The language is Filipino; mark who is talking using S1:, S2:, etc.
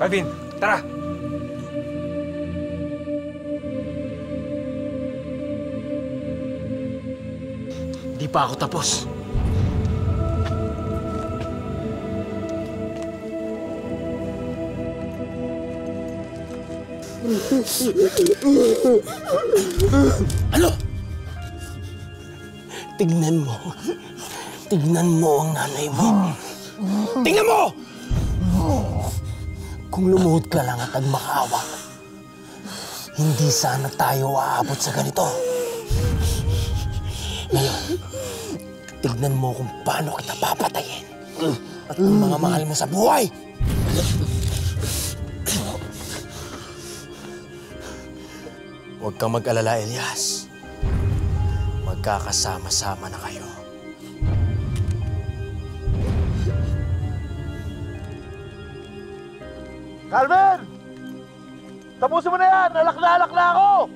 S1: Calvin, tara!
S2: Di pa ako tapos. Ano? Tignan mo. Tignan mo ang nanay mo. Tignan mo! Kung lumuhod ka lang at nagmakaawa, hindi sana tayo aabot sa ganito. Ngayon, tignan mo kung paano kita papatayin at ang mga mahal mo sa buhay. Huwag kang mag-alala, Elias. Magkakasama-sama na kayo.
S3: Calvin! Tapusin mo na yan! Alak na ako!